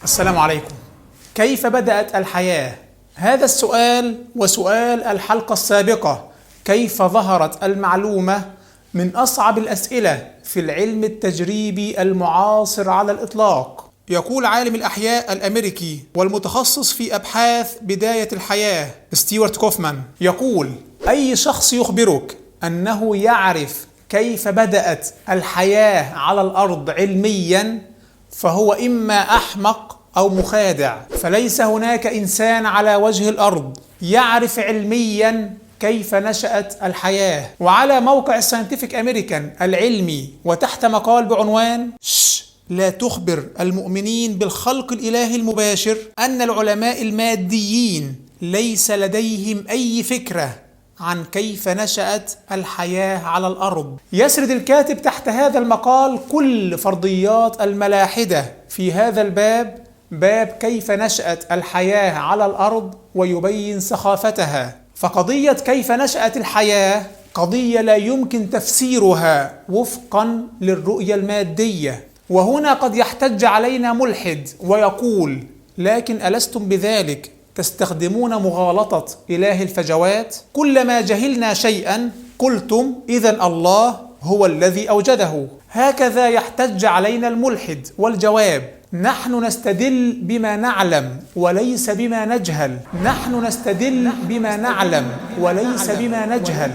السلام عليكم. كيف بدأت الحياة؟ هذا السؤال وسؤال الحلقة السابقة كيف ظهرت المعلومة من أصعب الأسئلة في العلم التجريبي المعاصر على الإطلاق. يقول عالم الأحياء الأمريكي والمتخصص في أبحاث بداية الحياة ستيوارت كوفمان، يقول: أي شخص يخبرك أنه يعرف كيف بدأت الحياة على الأرض علمياً فهو إما أحمق أو مخادع، فليس هناك إنسان على وجه الأرض يعرف علمياً كيف نشأت الحياة. وعلى موقع الساينتيفيك أمريكان العلمي وتحت مقال بعنوان لا تخبر المؤمنين بالخلق الإلهي المباشر أن العلماء الماديين ليس لديهم أي فكرة عن كيف نشأت الحياة على الأرض. يسرد الكاتب تحت هذا المقال كل فرضيات الملاحدة في هذا الباب، باب كيف نشأت الحياة على الأرض، ويبين سخافتها. فقضية كيف نشأت الحياة قضية لا يمكن تفسيرها وفقا للرؤية المادية. وهنا قد يحتج علينا ملحد ويقول: لكن ألستم بذلك تستخدمون مغالطة إله الفجوات؟ كلما جهلنا شيئا قلتم إذن الله هو الذي أوجده. هكذا يحتج علينا الملحد، والجواب: نحن نستدل بما نعلم وليس بما نجهل. نحن نستدل بما نعلم وليس بما نجهل.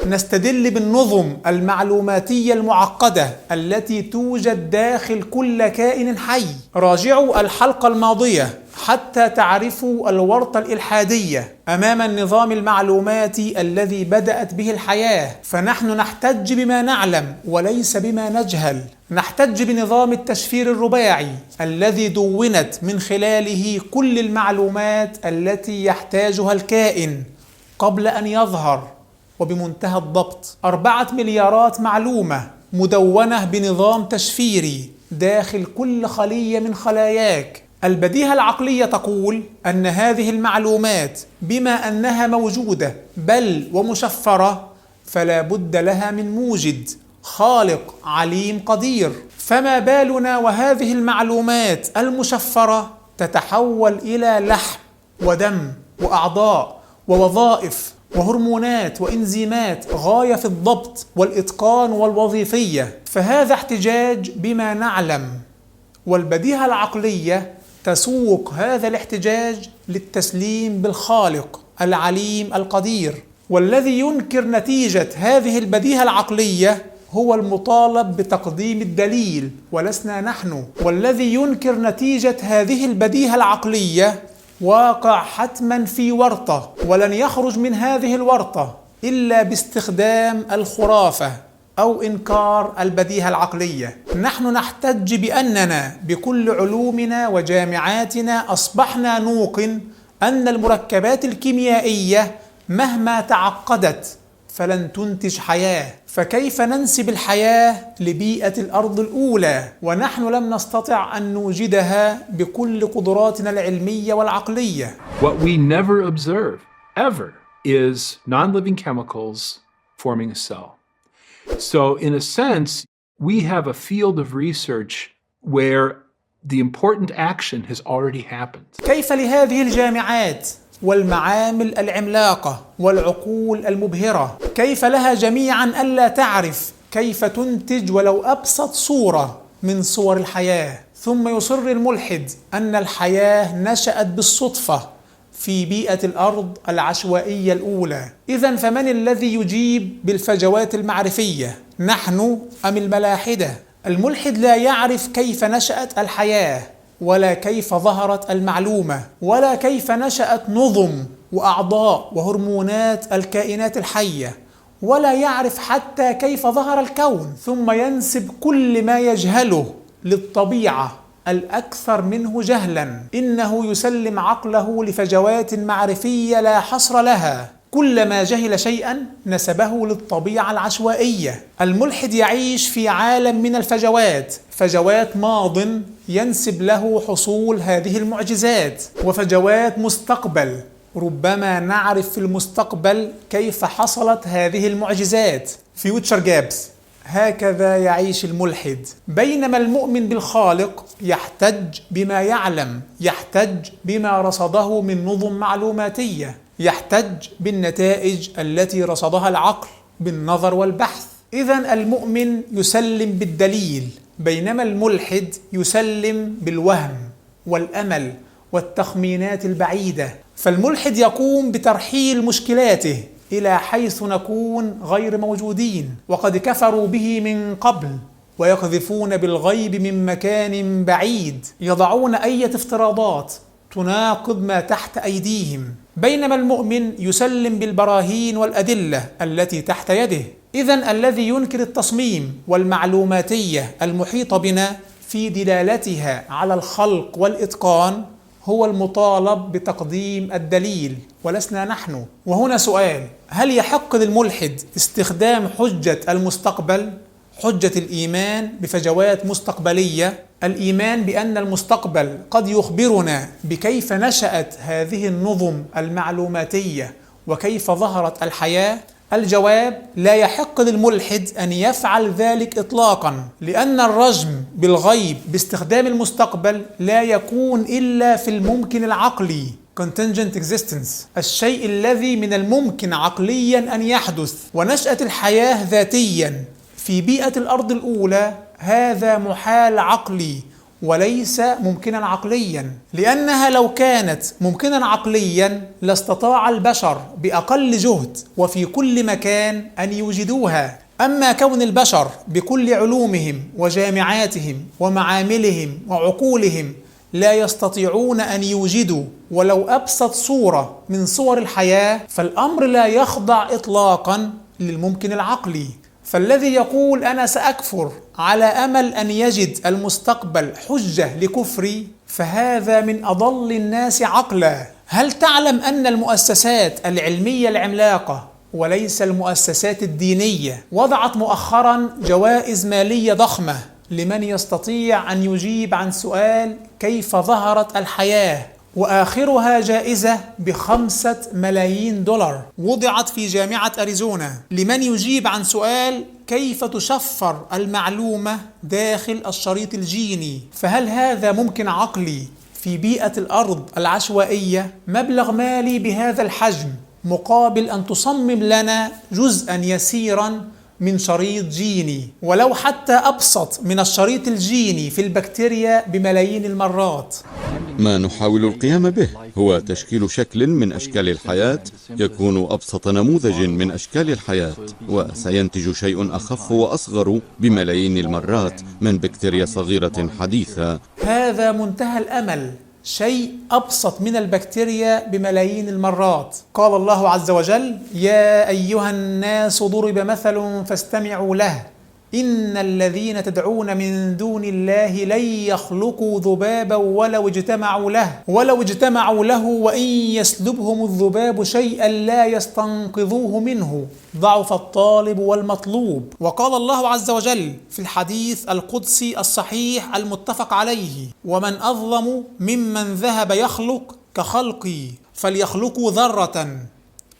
نستدل بالنظم المعلوماتية المعقدة التي توجد داخل كل كائن حي. راجعوا الحلقة الماضية حتى تعرفوا الورطة الإلحادية أمام النظام المعلوماتي الذي بدأت به الحياة. فنحن نحتج بما نعلم وليس بما نجهل. نحتج بنظام التشفير الرباعي الذي دونت من خلاله كل المعلومات التي يحتاجها الكائن قبل أن يظهر، وبمنتهى الضبط 4 مليارات معلومة مدونة بنظام تشفيري داخل كل خلية من خلاياك. البديهة العقلية تقول أن هذه المعلومات بما أنها موجودة بل ومشفرة فلا بد لها من موجد، خالق عليم قدير. فما بالنا وهذه المعلومات المشفرة تتحول إلى لحم ودم وأعضاء ووظائف وهرمونات وإنزيمات غاية في الضبط والإتقان والوظيفية. فهذا احتجاج بما نعلم، والبديهة العقلية تسوق هذا الاحتجاج للتسليم بالخالق العليم القدير. والذي ينكر نتيجة هذه البديهة العقلية هو المطالب بتقديم الدليل ولسنا نحن. والذي ينكر نتيجة هذه البديهة العقلية واقع حتما في ورطة، ولن يخرج من هذه الورطة إلا باستخدام الخرافة أو إنكار البديهة العقلية. نحن نحتج بأننا بكل علومنا وجامعاتنا أصبحنا نوقن أن المركبات الكيميائية مهما تعقدت فلن تنتج حياة. فكيف ننسب الحياة لبيئة الأرض الأولى ونحن لم نستطع أن نوجدها بكل قدراتنا العلمية والعقلية؟ What we never observe, ever, is non-living chemicals forming a cell. So, in a sense, we have a field of research where the important action has already happened. كيف لهذه الجامعات والمعامل العملاقة والعقول المبهرة، كيف لها جميعا ألا تعرف كيف تنتج ولو أبسط صورة من صور الحياة؟ ثم يصر الملحد أن الحياة نشأت بالصدفة في بيئة الأرض العشوائية الأولى. إذن فمن الذي يجيب بالفجوات المعرفية، نحن أم الملاحدة؟ الملحد لا يعرف كيف نشأت الحياة، ولا كيف ظهرت المعلومة، ولا كيف نشأت نظم وأعضاء وهرمونات الكائنات الحية، ولا يعرف حتى كيف ظهر الكون. ثم ينسب كل ما يجهله للطبيعة الأكثر منه جهلا. إنه يسلم عقله لفجوات معرفية لا حصر لها. كلما جهل شيئا نسبه للطبيعة العشوائية. الملحد يعيش في عالم من الفجوات، فجوات ماض ينسب له حصول هذه المعجزات، وفجوات مستقبل ربما نعرف في المستقبل كيف حصلت هذه المعجزات. future gaps هكذا يعيش الملحد. بينما المؤمن بالخالق يحتج بما يعلم، يحتج بما رصده من نظم معلوماتية، يحتج بالنتائج التي رصدها العقل بالنظر والبحث. إذن المؤمن يسلم بالدليل، بينما الملحد يسلم بالوهم والأمل والتخمينات البعيدة. فالملحد يقوم بترحيل مشكلاته إلى حيث نكون غير موجودين، وقد كفروا به من قبل، ويقذفون بالغيب من مكان بعيد، يضعون أي افتراضات تناقض ما تحت أيديهم. بينما المؤمن يسلم بالبراهين والأدلة التي تحت يده. إذن الذي ينكر التصميم والمعلوماتية المحيطة بنا في دلالتها على الخلق والإتقان هو المطالب بتقديم الدليل ولسنا نحن. وهنا سؤال: هل يحق للملحد استخدام حجة المستقبل، حجة الإيمان بفجوات مستقبلية، الإيمان بأن المستقبل قد يخبرنا بكيف نشأت هذه النظم المعلوماتية وكيف ظهرت الحياة؟ الجواب: لا يحق للملحد أن يفعل ذلك إطلاقا، لأن الرجم بالغيب باستخدام المستقبل لا يكون إلا في الممكن العقلي contingent existence، الشيء الذي من الممكن عقليا أن يحدث. ونشأة الحياة ذاتيا في بيئة الأرض الأولى هذا محال عقلي وليس ممكنا عقليا، لأنها لو كانت ممكنا عقليا لاستطاع البشر بأقل جهد وفي كل مكان أن يوجدوها. أما كون البشر بكل علومهم وجامعاتهم ومعاملهم وعقولهم لا يستطيعون أن يوجدوا ولو أبسط صورة من صور الحياة، فالأمر لا يخضع إطلاقا للممكن العقلي. فالذي يقول أنا سأكفر على أمل أن يجد المستقبل حجة لكفري فهذا من أضل الناس عقلا. هل تعلم أن المؤسسات العلمية العملاقة وليس المؤسسات الدينية وضعت مؤخرا جوائز مالية ضخمة لمن يستطيع أن يجيب عن سؤال كيف ظهرت الحياة، وآخرها جائزة ب5 ملايين دولار وضعت في جامعة أريزونا لمن يجيب عن سؤال كيف تشفر المعلومة داخل الشريط الجيني. فهل هذا ممكن عقلي في بيئة الأرض العشوائية؟ مبلغ مالي بهذا الحجم مقابل أن تصمم لنا جزءا يسيرا من شريط جيني، ولو حتى أبسط من الشريط الجيني في البكتيريا بملايين المرات. ما نحاول القيام به هو تشكيل شكل من أشكال الحياة يكون أبسط نموذج من أشكال الحياة، وسينتج شيء أخف وأصغر بملايين المرات من بكتيريا صغيرة حديثة. هذا منتهى الأمل، شيء أبسط من البكتيريا بملايين المرات. قال الله عز وجل: يا أيها الناس ضرب مثل فاستمعوا له إن الذين تدعون من دون الله لن يخلقوا ذبابا ولو اجتمعوا له وإن يسلبهم الذباب شيئا لا يستنقذوه منه ضعف الطالب والمطلوب. وقال الله عز وجل في الحديث القدسي الصحيح المتفق عليه: ومن أظلم ممن ذهب يخلق كخلقي فليخلقوا ذرة،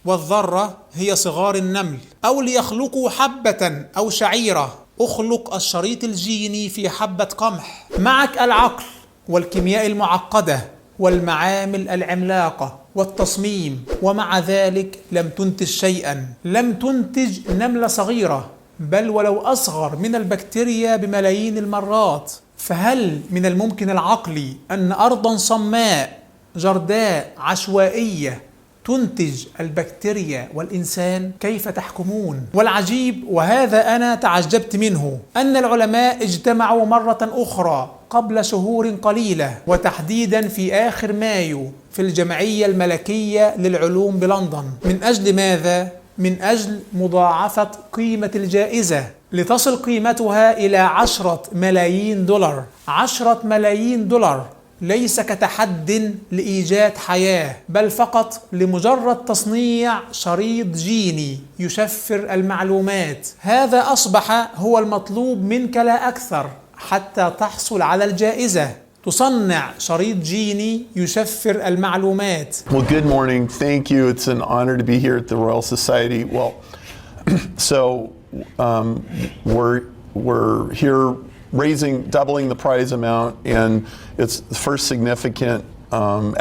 والذرة هي صغار النمل، أو ليخلقوا حبة أو شعيرة. أخلق الشريط الجيني في حبة قمح. معك العقل والكيمياء المعقدة والمعامل العملاقة والتصميم، ومع ذلك لم تنتج شيئا، لم تنتج نملة صغيرة بل ولو أصغر من البكتيريا بملايين المرات. فهل من الممكن العقلي أن أرضا صماء جرداء عشوائية تنتج البكتيريا والإنسان؟ كيف تحكمون؟ والعجيب، وهذا أنا تعجبت منه، أن العلماء اجتمعوا مرة أخرى قبل شهور قليلة، وتحديدا في آخر مايو في الجمعية الملكية للعلوم بلندن. من أجل ماذا؟ من أجل مضاعفة قيمة الجائزة لتصل قيمتها إلى 10 ملايين دولار. 10 ملايين دولار ليس كتحد لإيجاد حياة، بل فقط لمجرد تصنيع شريط جيني يشفر المعلومات. هذا أصبح هو المطلوب منك لا أكثر حتى تحصل على الجائزة. تصنع شريط جيني يشفر المعلومات. Well, good morning. Thank you. It's an honor to be here at the Royal Society. Well, so we're here doubling the prize amount, and it's the first significant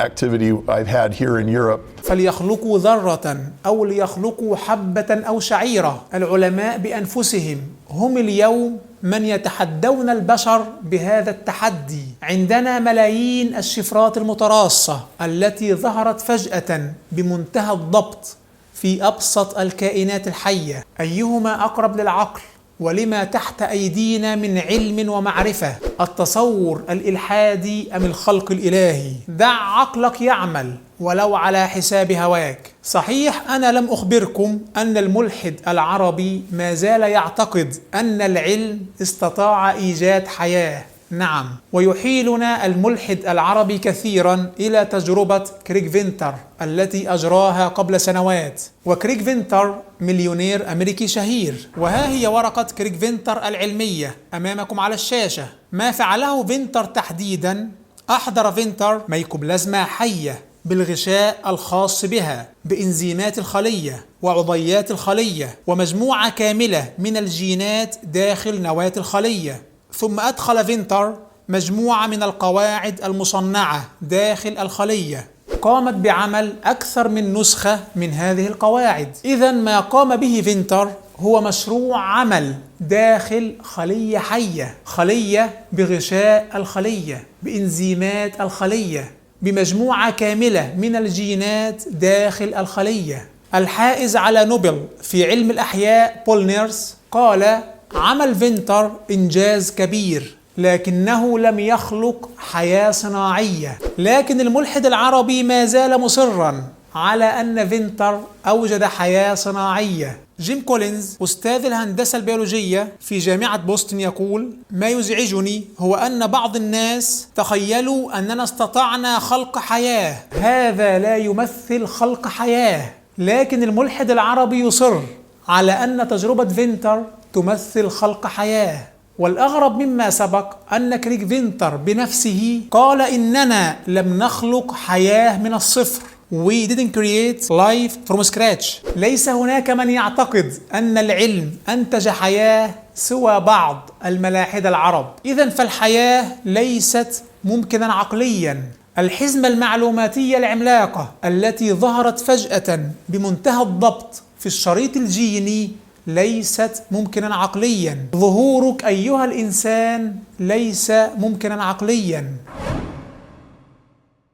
activity I've had here in Europe. فليخلقوا ذرة أو ليخلقوا حبة أو شعيرة. العلماء بأنفسهم هم اليوم من يتحدون البشر بهذا التحدي. عندنا ملايين الشفرات المتراصة التي ظهرت فجأة بمنتهى الضبط في أبسط الكائنات الحية. أيهما أقرب للعقل؟ ولما تحت أيدينا من علم ومعرفة؟ التصور الإلحادي أم الخلق الإلهي؟ دع عقلك يعمل ولو على حساب هواك. صحيح أنا لم أخبركم أن الملحد العربي ما زال يعتقد أن العلم استطاع إيجاد حياة. نعم، ويحيلنا الملحد العربي كثيرا إلى تجربة كريغ فينتر التي أجراها قبل سنوات. وكريغ فينتر مليونير أمريكي شهير، وها هي ورقة كريغ فينتر العلمية أمامكم على الشاشة. ما فعله فينتر تحديدا؟ أحضر فينتر ميكوبلازما حية بالغشاء الخاص بها بإنزيمات الخلية وعضيات الخلية ومجموعة كاملة من الجينات داخل نواة الخلية. ثم أدخل فينتر مجموعة من القواعد المصنعة داخل الخلية قامت بعمل أكثر من نسخة من هذه القواعد. إذن ما قام به فينتر هو مشروع عمل داخل خلية حية، خلية بغشاء الخلية بإنزيمات الخلية بمجموعة كاملة من الجينات داخل الخلية. الحائز على نوبل في علم الأحياء بول نيرس قال: عمل فينتر إنجاز كبير، لكنه لم يخلق حياة صناعية. لكن الملحد العربي ما زال مصرا على أن فينتر أوجد حياة صناعية. جيم كولينز أستاذ الهندسة البيولوجية في جامعة بوسطن يقول: ما يزعجني هو أن بعض الناس تخيلوا أننا استطعنا خلق حياة. هذا لا يمثل خلق حياة. لكن الملحد العربي يصر على أن تجربة فينتر تمثل خلق حياة. والأغرب مما سبق أن كريغ فينتر بنفسه قال: إننا لم نخلق حياة من الصفر. We didn't create life from scratch. ليس هناك من يعتقد أن العلم أنتج حياة سوى بعض الملاحدة العرب. إذن فالحياة ليست ممكنا عقليا. الحزمة المعلوماتية العملاقة التي ظهرت فجأة بمنتهى الضبط في الشريط الجيني ليست ممكنا عقليا. ظهورك أيها الإنسان ليس ممكنا عقليا.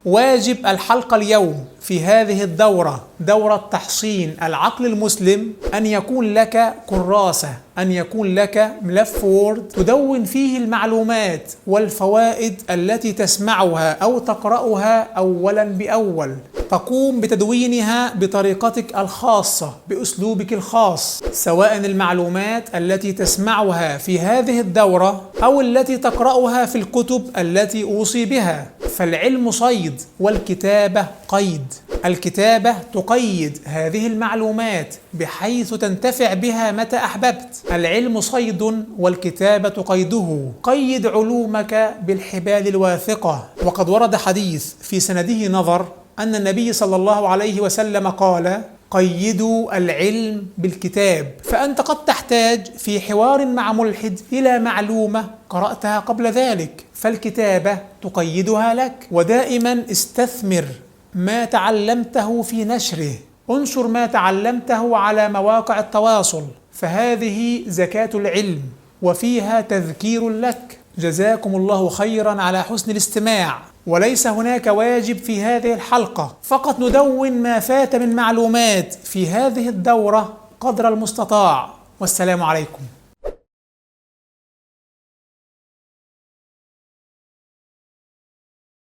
واجب الحلقة اليوم في هذه الدورة، دورة تحصين العقل المسلم، أن يكون لك كراسة، أن يكون لك ملف وورد تدون فيه المعلومات والفوائد التي تسمعها أو تقرأها أولا بأول. تقوم بتدوينها بطريقتك الخاصة بأسلوبك الخاص، سواء المعلومات التي تسمعها في هذه الدورة أو التي تقرأها في الكتب التي أوصي بها. فالعلم صيد والكتابة قيد. الكتابة تقيد هذه المعلومات بحيث تنتفع بها متى أحببت. العلم صيد والكتابة قيده. قيد علومك بالحبال الواثقة. وقد ورد حديث في سنده نظر أن النبي صلى الله عليه وسلم قال: قيدوا العلم بالكتاب. فأنت قد تحتاج في حوار مع ملحد إلى معلومة قرأتها قبل ذلك، فالكتابة تقيدها لك. ودائما استثمر ما تعلمته في نشره. انشر ما تعلمته على مواقع التواصل، فهذه زكاة العلم وفيها تذكير لك. جزاكم الله خيرا على حسن الاستماع. وليس هناك واجب في هذه الحلقة، فقط ندون ما فات من معلومات في هذه الدورة قدر المستطاع. والسلام عليكم.